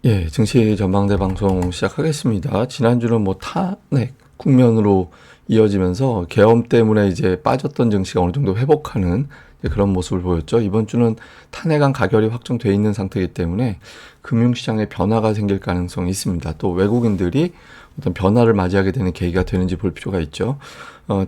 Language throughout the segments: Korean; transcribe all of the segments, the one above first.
예, 증시 전망대 방송 시작하겠습니다. 지난주는 뭐 탄핵 국면으로 이어지면서 계엄 때문에 이제 빠졌던 증시가 어느 정도 회복하는 그런 모습을 보였죠. 이번 주는 탄핵안 가결이 확정돼 있는 상태이기 때문에 금융시장에 변화가 생길 가능성이 있습니다. 또 외국인들이 어떤 변화를 맞이하게 되는 계기가 되는지 볼 필요가 있죠.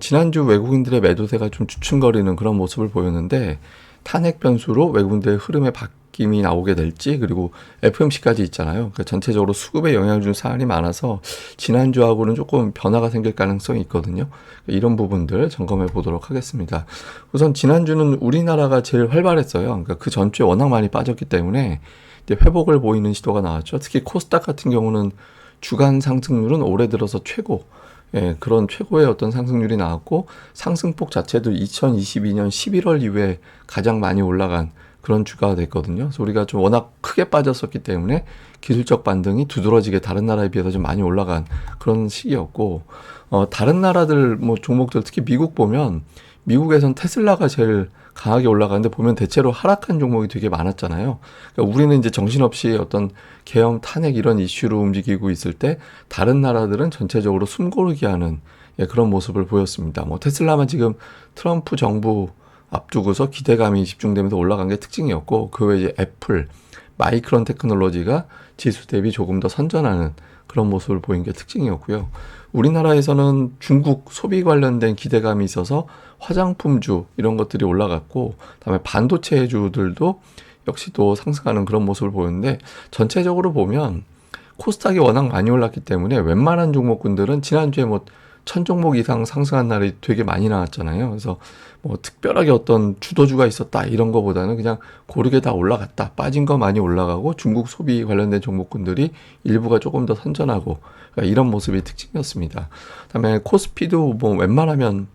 지난주 외국인들의 매도세가 좀 주춤거리는 그런 모습을 보였는데 탄핵 변수로 외국인들의 흐름에 바뀜이 나오게 될지, 그리고 FOMC까지 있잖아요. 그러니까 전체적으로 수급에 영향을 준 사안이 많아서 지난주하고는 조금 변화가 생길 가능성이 있거든요. 이런 부분들 점검해 보도록 하겠습니다. 우선 지난주는 우리나라가 제일 활발했어요. 그러니까 그 전주에 워낙 많이 빠졌기 때문에 이제 회복을 보이는 시도가 나왔죠. 특히 코스닥 같은 경우는 주간 상승률은 올해 들어서 최고, 예, 그런 최고의 어떤 상승률이 나왔고, 상승폭 자체도 2022년 11월 이후에 가장 많이 올라간 그런 주가가 됐거든요. 그래서 우리가 좀 워낙 크게 빠졌었기 때문에 기술적 반등이 두드러지게 다른 나라에 비해서 좀 많이 올라간 그런 시기였고, 다른 나라들 뭐 종목들, 특히 미국 보면 미국에선 테슬라가 제일 강하게 올라가는데 보면 대체로 하락한 종목이 되게 많았잖아요. 그러니까 우리는 이제 정신없이 어떤 계엄 탄핵 이런 이슈로 움직이고 있을 때 다른 나라들은 전체적으로 숨고르게 하는, 예, 그런 모습을 보였습니다. 뭐 테슬라만 지금 트럼프 정부 앞두고서 기대감이 집중되면서 올라간 게 특징이었고, 그 외에 이제 애플, 마이크론 테크놀로지가 지수 대비 조금 더 선전하는 그런 모습을 보인 게 특징이었고요. 우리나라에서는 중국 소비 관련된 기대감이 있어서 화장품주 이런 것들이 올라갔고, 그다음에 반도체주들도 역시 또 상승하는 그런 모습을 보였는데, 전체적으로 보면 코스닥이 워낙 많이 올랐기 때문에 웬만한 종목군들은 지난주에 뭐 1000종목 이상 상승한 날이 되게 많이 나왔잖아요. 그래서 뭐 특별하게 어떤 주도주가 있었다 이런 거보다는 그냥 고르게 다 올라갔다. 빠진 거 많이 올라가고 중국 소비 관련된 종목군들이 일부가 조금 더 선전하고, 그러니까 이런 모습이 특징이었습니다. 그다음에 코스피도 뭐 웬만하면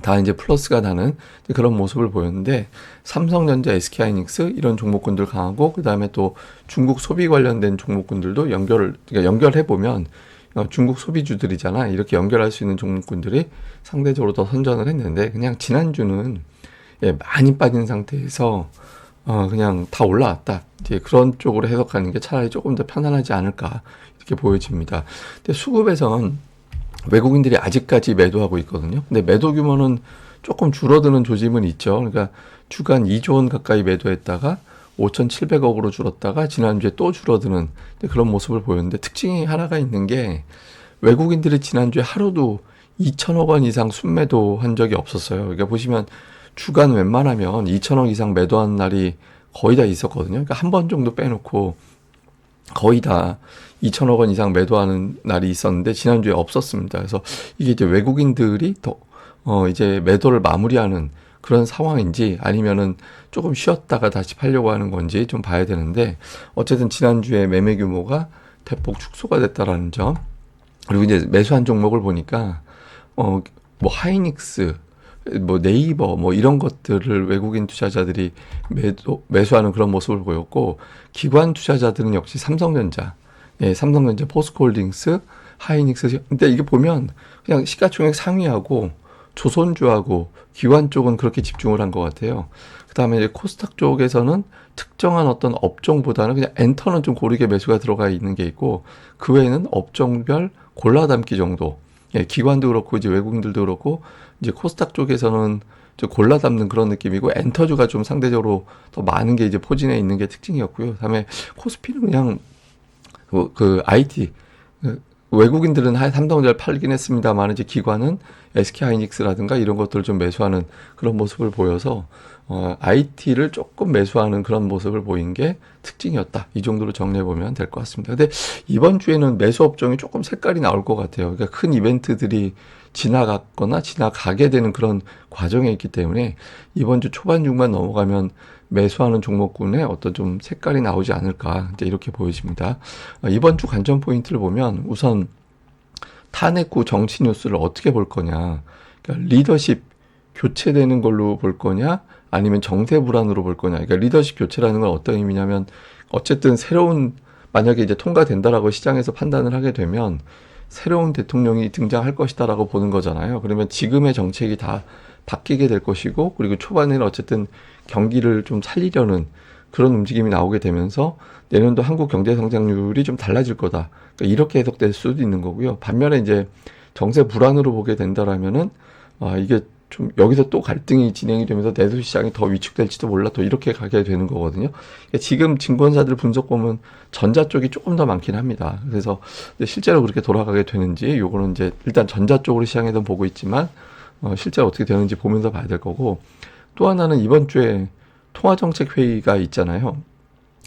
다 이제 플러스가 나는 그런 모습을 보였는데, 삼성전자, SK하이닉스 이런 종목군들 강하고, 그 다음에 또 중국 소비 관련된 종목군들도 그러니까 연결해 보면 중국 소비주들이잖아. 이렇게 연결할 수 있는 종목군들이 상대적으로 더 선전을 했는데, 그냥 지난주는, 예, 많이 빠진 상태에서 그냥 다 올라왔다, 이제 그런 쪽으로 해석하는 게 차라리 조금 더 편안하지 않을까 이렇게 보여집니다. 근데 수급에선 외국인들이 아직까지 매도하고 있거든요. 근데 매도 규모는 조금 줄어드는 조짐은 있죠. 그러니까 주간 2조 원 가까이 매도했다가 5,700억으로 줄었다가 지난주에 또 줄어드는 그런 모습을 보였는데, 특징이 하나가 있는 게 외국인들이 지난주에 하루도 2천억 원 이상 순매도 한 적이 없었어요. 그러니까 보시면 주간 웬만하면 2천억 이상 매도한 날이 거의 다 있었거든요. 그러니까 한 번 정도 빼놓고 거의 다 2천억 원 이상 매도하는 날이 있었는데 지난주에 없었습니다. 그래서 이게 이제 외국인들이 더 이제 매도를 마무리하는 그런 상황인지, 아니면은 조금 쉬었다가 다시 팔려고 하는 건지 좀 봐야 되는데, 어쨌든 지난주에 매매 규모가 대폭 축소가 됐다라는 점, 그리고 이제 매수한 종목을 보니까 뭐 하이닉스, 뭐 네이버 뭐 이런 것들을 외국인 투자자들이 매수하는 그런 모습을 보였고, 기관 투자자들은 역시 삼성전자, 예, 삼성전자, 포스코홀딩스, 하이닉스. 근데 이게 보면 그냥 시가총액 상위하고 조선주하고 기관 쪽은 그렇게 집중을 한 것 같아요. 그 다음에 이제 코스닥 쪽에서는 특정한 어떤 업종보다는 그냥 엔터는 좀 고르게 매수가 들어가 있는 게 있고, 그 외에는 업종별 골라담기 정도. 예, 기관도 그렇고 이제 외국인들도 그렇고, 이제 코스닥 쪽에서는 좀 골라담는 그런 느낌이고, 엔터주가 좀 상대적으로 더 많은 게 이제 포진해 있는 게 특징이었고요. 그다음에 코스피는 그냥 그 IT, 외국인들은 삼성전자를 팔긴 했습니다만 이제 기관은 SK하이닉스라든가 이런 것들을 좀 매수하는 그런 모습을 보여서 IT를 조금 매수하는 그런 모습을 보인 게 특징이었다. 이 정도로 정리해 보면 될 것 같습니다. 근데 이번 주에는 매수 업종이 조금 색깔이 나올 것 같아요. 그러니까 큰 이벤트들이 지나갔거나 지나가게 되는 그런 과정에 있기 때문에 이번 주 초반 중반 넘어가면 매수하는 종목군에 어떤 좀 색깔이 나오지 않을까, 이제 이렇게 보여집니다. 이번 주 관전 포인트를 보면 우선 탄핵 후 정치 뉴스를 어떻게 볼 거냐, 그러니까 리더십 교체되는 걸로 볼 거냐, 아니면 정세 불안으로 볼 거냐. 그러니까 리더십 교체라는 건 어떤 의미냐면, 어쨌든 만약에 이제 통과된다라고 시장에서 판단을 하게 되면 새로운 대통령이 등장할 것이다라고 보는 거잖아요. 그러면 지금의 정책이 다 바뀌게 될 것이고, 그리고 초반에는 어쨌든 경기를 좀 살리려는 그런 움직임이 나오게 되면서 내년도 한국 경제 성장률이 좀 달라질 거다. 그러니까 이렇게 해석될 수도 있는 거고요. 반면에 이제 정세 불안으로 보게 된다라면은 이게 좀 여기서 또 갈등이 진행이 되면서 내수 시장이 더 위축될지도 몰라 또 이렇게 가게 되는 거거든요. 그러니까 지금 증권사들 분석 보면 전자 쪽이 조금 더 많긴 합니다. 그래서 실제로 그렇게 돌아가게 되는지 요거는 이제 일단 전자 쪽으로 시장에서 보고 있지만 실제로 어떻게 되는지 보면서 봐야 될 거고, 또 하나는 이번 주에 통화정책회의가 있잖아요.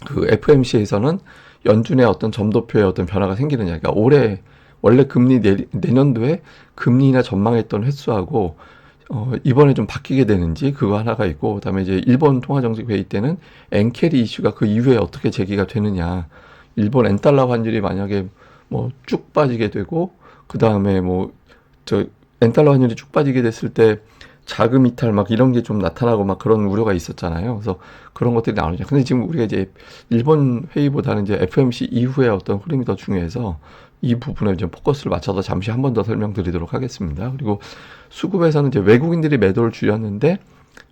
그 FMC에서는 연준의 어떤 점도표에 어떤 변화가 생기느냐, 그러니까 올해 원래 금리 내년도에 금리나 전망했던 횟수하고 이번에 좀 바뀌게 되는지 그거 하나가 있고, 그다음에 이제 일본 통화정책 회의 때는 엔캐리 이슈가 그 이후에 어떻게 제기가 되느냐, 일본 엔달러 환율이 만약에 뭐 쭉 빠지게 되고 그다음에 뭐 저 엔달러 환율이 쭉 빠지게 됐을 때 자금 이탈 막 이런 게 좀 나타나고 막 그런 우려가 있었잖아요. 그래서 그런 것들이 나오죠. 근데 지금 우리가 이제 일본 회의보다는 이제 FMC 이후에 어떤 흐름이 더 중요해서 이 부분에 좀 포커스를 맞춰서 잠시 한 번 더 설명드리도록 하겠습니다. 그리고 수급에서는 이제 외국인들이 매도를 줄였는데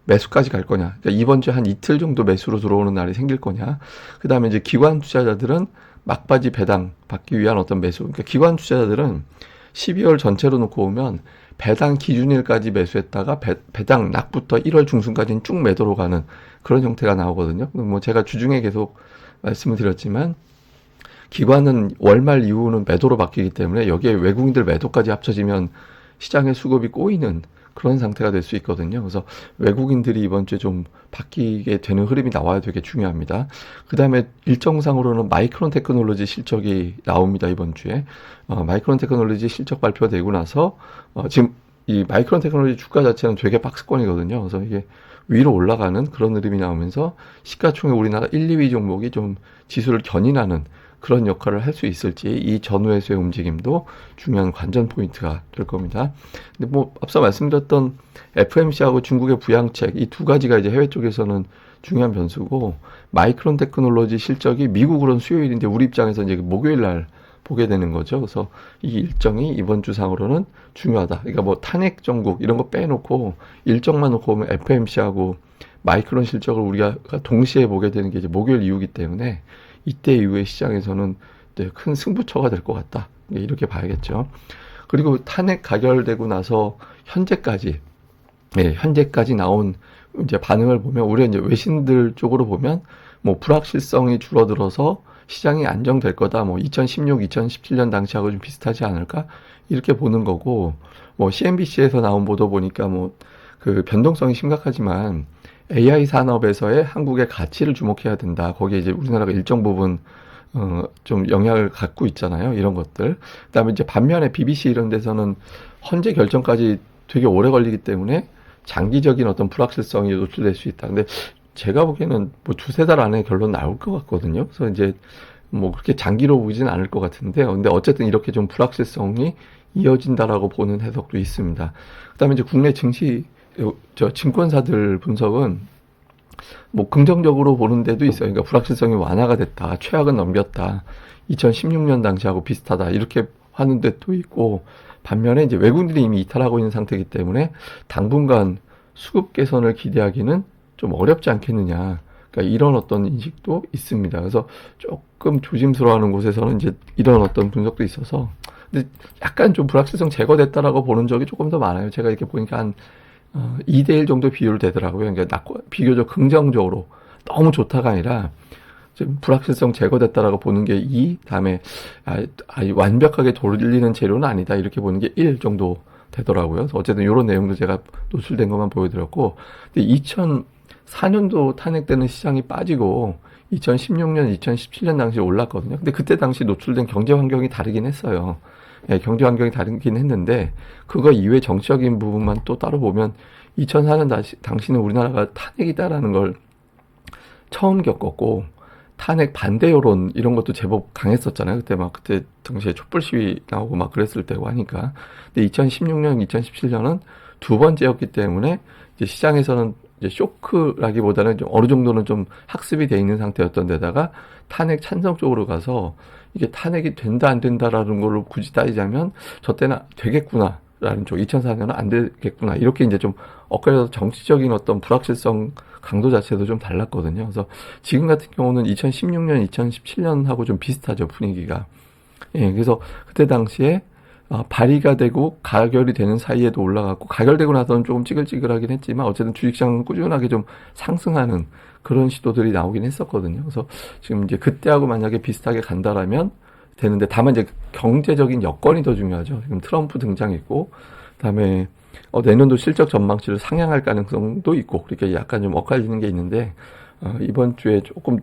매수까지 갈 거냐. 그러니까 이번 주에 한 이틀 정도 매수로 들어오는 날이 생길 거냐. 그 다음에 이제 기관 투자자들은 막바지 배당 받기 위한 어떤 매수. 그러니까 기관 투자자들은 12월 전체로 놓고 보면 배당 기준일까지 매수했다가 배당 낙부터 1월 중순까지는 쭉 매도로 가는 그런 형태가 나오거든요. 뭐 제가 주중에 계속 말씀을 드렸지만 기관은 월말 이후는 매도로 바뀌기 때문에 여기에 외국인들 매도까지 합쳐지면 시장의 수급이 꼬이는 그런 상태가 될 수 있거든요. 그래서 외국인들이 이번 주에 좀 바뀌게 되는 흐름이 나와야 되게 중요합니다. 그 다음에 일정상으로는 마이크론 테크놀로지 실적이 나옵니다. 이번 주에. 마이크론 테크놀로지 실적 발표되고 나서 지금 이 마이크론 테크놀로지 주가 자체는 되게 박스권이거든요. 그래서 이게 위로 올라가는 그런 흐름이 나오면서 시가총액 우리나라 1, 2위 종목이 좀 지수를 견인하는 그런 역할을 할 수 있을지, 이 전후에서의 움직임도 중요한 관전 포인트가 될 겁니다. 근데 뭐 앞서 말씀드렸던 FMC하고 중국의 부양책, 이 두 가지가 이제 해외 쪽에서는 중요한 변수고, 마이크론 테크놀로지 실적이 미국으로는 수요일인데 우리 입장에서 이제 목요일 날 보게 되는 거죠. 그래서 이 일정이 이번 주 상으로는 중요하다. 그러니까 뭐 탄핵 정국 이런 거 빼놓고 일정만 놓고 보면 FMC하고 마이크론 실적을 우리가 동시에 보게 되는 게 이제 목요일 이후이기 때문에 이때 이후에 시장에서는 큰 승부처가 될 것 같다. 이렇게 봐야겠죠. 그리고 탄핵 가결되고 나서 현재까지 나온 이제 반응을 보면, 우리가 이제 외신들 쪽으로 보면 뭐 불확실성이 줄어들어서 시장이 안정될 거다. 뭐 2016, 2017년 당시하고 좀 비슷하지 않을까? 이렇게 보는 거고, 뭐 CNBC에서 나온 보도 보니까 뭐 그 변동성이 심각하지만 AI 산업에서의 한국의 가치를 주목해야 된다. 거기에 이제 우리나라가 일정 부분 좀 영향을 갖고 있잖아요. 이런 것들. 그다음에 이제 반면에 BBC 이런 데서는 헌재 결정까지 되게 오래 걸리기 때문에 장기적인 어떤 불확실성이 노출될 수 있다. 근데 제가 보기에는 뭐 두세 달 안에 결론 나올 것 같거든요. 그래서 이제 뭐 그렇게 장기로 보진 않을 것 같은데요. 근데 어쨌든 이렇게 좀 불확실성이 이어진다라고 보는 해석도 있습니다. 그다음에 이제 국내 증시 증권사들 분석은 뭐 긍정적으로 보는 데도 있어요. 그러니까 불확실성이 완화가 됐다, 최악은 넘겼다, 2016년 당시하고 비슷하다 이렇게 하는 데도 있고, 반면에 이제 외국인들이 이미 이탈하고 있는 상태이기 때문에 당분간 수급 개선을 기대하기는 좀 어렵지 않겠느냐. 그러니까 이런 어떤 인식도 있습니다. 그래서 조금 조심스러워하는 곳에서는 이제 이런 어떤 분석도 있어서, 근데 약간 좀 불확실성 제거됐다라고 보는 적이 조금 더 많아요. 제가 이렇게 보니까 한 2대1 정도 비율 되더라고요. 그러니까 비교적 긍정적으로 너무 좋다가 아니라 좀 불확실성 제거됐다라고 보는 게 2, 다음에 완벽하게 돌리는 재료는 아니다 이렇게 보는 게 1 정도 되더라고요. 그래서 어쨌든 이런 내용도 제가 노출된 것만 보여드렸고, 근데 2004년도 탄핵되는 시장이 빠지고 2016년, 2017년 당시에 올랐거든요. 근데 그때 당시 노출된 경제 환경이 다르긴 했어요. 예, 경제 환경이 다르긴 했는데 그거 이외 정치적인 부분만 또 따로 보면 2004년 당시는 우리나라가 탄핵이다라는 걸 처음 겪었고, 탄핵 반대 여론 이런 것도 제법 강했었잖아요. 그때 당시에 촛불 시위 나오고 막 그랬을 때고 하니까. 근데 2016년, 2017년은 두 번째였기 때문에 이제 시장에서는 이제 쇼크라기보다는 좀 어느 정도는 좀 학습이 돼 있는 상태였던 데다가 탄핵 찬성 쪽으로 가서 이게 탄핵이 된다 안 된다라는 걸로 굳이 따지자면 저 때는 되겠구나. 라는 쪽, 2004년은 안 되겠구나. 이렇게 이제 좀 엇갈려서 정치적인 어떤 불확실성 강도 자체도 좀 달랐거든요. 그래서 지금 같은 경우는 2016년, 2017년하고 좀 비슷하죠, 분위기가. 예, 그래서 그때 당시에 발의가 되고 가결이 되는 사이에도 올라갔고, 가결되고 나서는 조금 찌글찌글하긴 했지만 어쨌든 주식시장은 꾸준하게 좀 상승하는 그런 시도들이 나오긴 했었거든요. 그래서 지금 이제 그때하고 만약에 비슷하게 간다라면 되는데, 다만 이제 경제적인 여건이 더 중요하죠. 지금 트럼프 등장했고, 그다음에 내년도 실적 전망치를 상향할 가능성도 있고, 그러니까 약간 좀 엇갈리는 게 있는데, 이번 주에 조금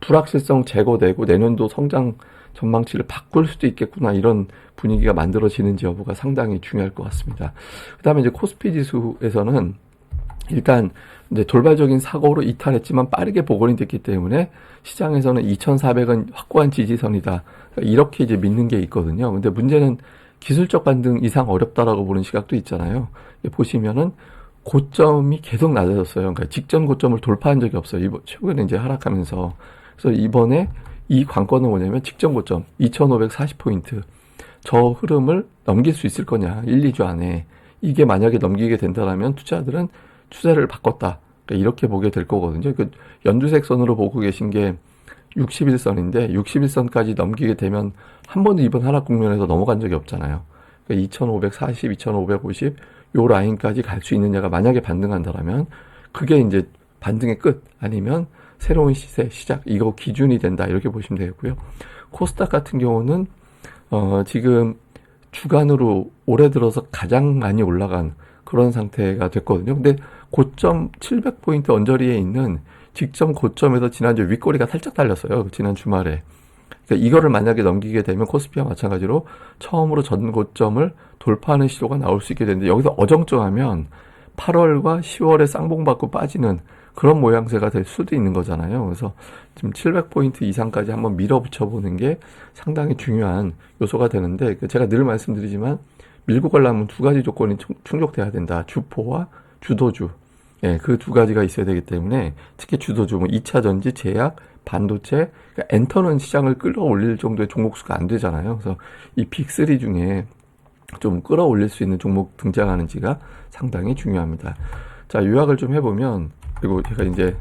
불확실성 제거되고 내년도 성장 전망치를 바꿀 수도 있겠구나, 이런 분위기가 만들어지는지 여부가 상당히 중요할 것 같습니다. 그다음에 이제 코스피 지수에서는 일단 이제 돌발적인 사고로 이탈했지만 빠르게 복원이 됐기 때문에 시장에서는 2,400은 확고한 지지선이다, 그러니까 이렇게 이제 믿는 게 있거든요. 근데 문제는 기술적 반등 이상 어렵다라고 보는 시각도 있잖아요. 보시면은 고점이 계속 낮아졌어요. 그러니까 직전 고점을 돌파한 적이 없어요. 최근에 이제 하락하면서. 그래서 이번에 이 관건은 뭐냐면 직전 고점 2,540포인트. 저 흐름을 넘길 수 있을 거냐, 1, 2주 안에. 이게 만약에 넘기게 된다면 투자들은 추세를 바꿨다, 그러니까 이렇게 보게 될 거거든요. 그 연두색 선으로 보고 계신 게 61선인데 61선까지 넘기게 되면 한 번도 이번 하락 국면에서 넘어간 적이 없잖아요. 그러니까 2,540, 2,550 요 라인까지 갈 수 있느냐가 만약에 반등한다라면 그게 이제 반등의 끝, 아니면 새로운 시세 시작, 이거 기준이 된다, 이렇게 보시면 되겠고요. 코스닥 같은 경우는 지금 주간으로 올해 들어서 가장 많이 올라간 그런 상태가 됐거든요. 근데 고점 700포인트 언저리에 있는 직전 고점에서 지난주 윗꼬리가 살짝 달렸어요, 지난 주말에. 그러니까 이거를 만약에 넘기게 되면 코스피와 마찬가지로 처음으로 전 고점을 돌파하는 시도가 나올 수 있게 되는데, 여기서 어정쩡하면 8월과 10월에 쌍봉받고 빠지는 그런 모양새가 될 수도 있는 거잖아요. 그래서 지금 700포인트 이상까지 한번 밀어붙여 보는 게 상당히 중요한 요소가 되는데, 제가 늘 말씀드리지만 밀고 가려면 두 가지 조건이 충족돼야 된다. 주포와 주도주. 예, 그 두 가지가 있어야 되기 때문에, 특히 주도주, 뭐 2차 전지, 제약, 반도체, 그러니까 엔터는 시장을 끌어올릴 정도의 종목수가 안 되잖아요. 그래서 이 빅3 중에 좀 끌어올릴 수 있는 종목 등장하는지가 상당히 중요합니다. 자, 요약을 좀 해보면, 그리고 제가 이제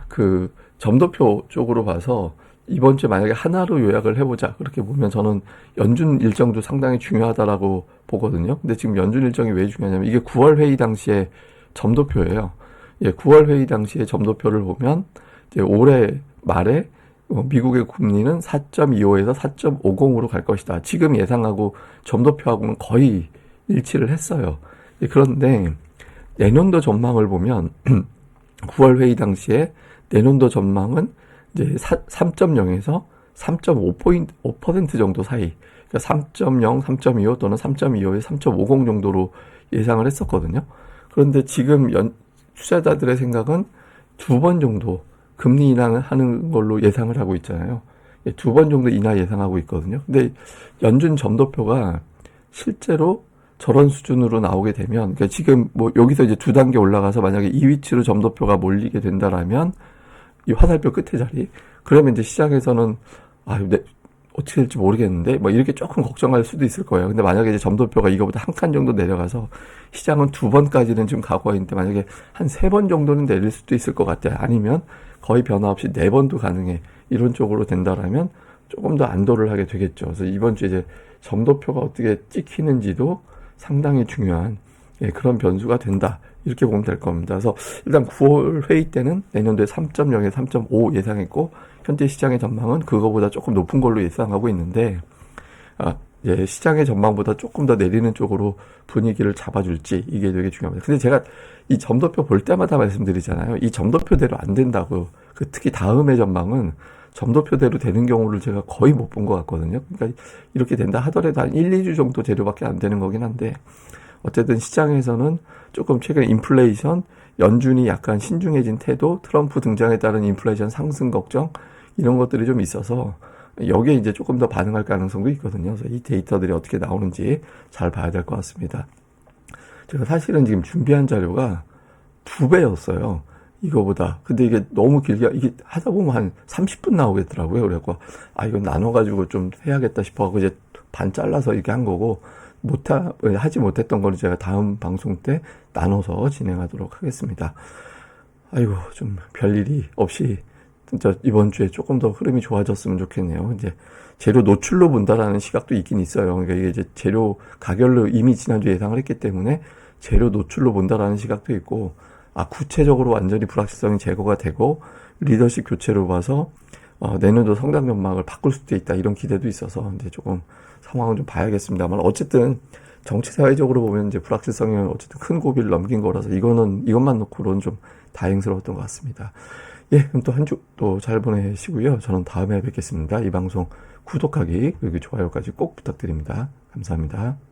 그 점도표 쪽으로 봐서 이번 주에 만약에 하나로 요약을 해보자, 그렇게 보면 저는 연준 일정도 상당히 중요하다라고 보거든요. 근데 지금 연준 일정이 왜 중요하냐면 이게 9월 회의 당시에 점도표예요. 예, 9월 회의 당시에 점도표를 보면 이제 올해 말에 미국의 금리는 4.25에서 4.50으로 갈 것이다. 지금 예상하고 점도표하고는 거의 일치를 했어요. 예, 그런데 내년도 전망을 보면 9월 회의 당시에 내년도 전망은 이제 3.0에서 3.5% 정도 사이, 그러니까 3.0, 3.25 또는 3.25에서 3.50 정도로 예상을 했었거든요. 그런데 지금 투자자들의 생각은 두 번 정도 금리 인하하는 걸로 예상을 하고 있잖아요. 두 번 정도 인하 예상하고 있거든요. 근데 연준 점도표가 실제로 저런 수준으로 나오게 되면, 그러니까 지금 뭐 여기서 이제 두 단계 올라가서 만약에 이 위치로 점도표가 몰리게 된다라면 이 화살표 끝에 자리, 그러면 이제 시장에서는 어떻게 될지 모르겠는데 뭐 이렇게 조금 걱정할 수도 있을 거예요. 근데 만약에 이제 점도표가 이거보다 한 칸 정도 내려가서 시장은 두 번까지는 지금 가고 있는데 만약에 한 세 번 정도는 내릴 수도 있을 것 같아요. 아니면 거의 변화 없이 네 번도 가능해, 이런 쪽으로 된다라면 조금 더 안도를 하게 되겠죠. 그래서 이번 주에 이제 점도표가 어떻게 찍히는지도 상당히 중요한 그런 변수가 된다, 이렇게 보면 될 겁니다. 그래서 일단 9월 회의 때는 내년도에 3.0에서 3.5 예상했고, 현재 시장의 전망은 그거보다 조금 높은 걸로 예상하고 있는데, 시장의 전망보다 조금 더 내리는 쪽으로 분위기를 잡아줄지, 이게 되게 중요합니다. 근데 제가 이 점도표 볼 때마다 말씀드리잖아요. 이 점도표대로 안 된다고. 특히 다음의 전망은 점도표대로 되는 경우를 제가 거의 못 본 것 같거든요. 그러니까 이렇게 된다 하더라도 한 1, 2주 정도 재료밖에 안 되는 거긴 한데, 어쨌든 시장에서는 조금 최근 인플레이션, 연준이 약간 신중해진 태도, 트럼프 등장에 따른 인플레이션 상승 걱정, 이런 것들이 좀 있어서 여기에 이제 조금 더 반응할 가능성도 있거든요. 그래서 이 데이터들이 어떻게 나오는지 잘 봐야 될 것 같습니다. 제가 사실은 지금 준비한 자료가 2배였어요. 이거보다. 근데 이게 너무 길게, 이게 하다 보면 한 30분 나오겠더라고요. 그래갖고, 이거 나눠가지고 좀 해야겠다 싶어갖고 이제 반 잘라서 이렇게 한 거고, 하지 못했던 거를 제가 다음 방송 때 나눠서 진행하도록 하겠습니다. 아이고, 좀 별일이 없이 진짜 이번 주에 조금 더 흐름이 좋아졌으면 좋겠네요. 이제 재료 노출로 본다라는 시각도 있긴 있어요. 그러니까 이게 이제 재료 가결로 이미 지난주에 예상을 했기 때문에 재료 노출로 본다라는 시각도 있고, 구체적으로 완전히 불확실성이 제거가 되고 리더십 교체로 봐서 내년도 성장 전망을 바꿀 수도 있다, 이런 기대도 있어서 이제 조금 상황을 좀 봐야겠습니다만, 어쨌든 정치 사회적으로 보면 이제 불확실성이 어쨌든 큰 고비를 넘긴 거라서 이것만 놓고는 좀 다행스러웠던 것 같습니다. 예, 그럼 또 한 주 또 잘 보내시고요. 저는 다음에 뵙겠습니다. 이 방송 구독하기 그리고 좋아요까지 꼭 부탁드립니다. 감사합니다.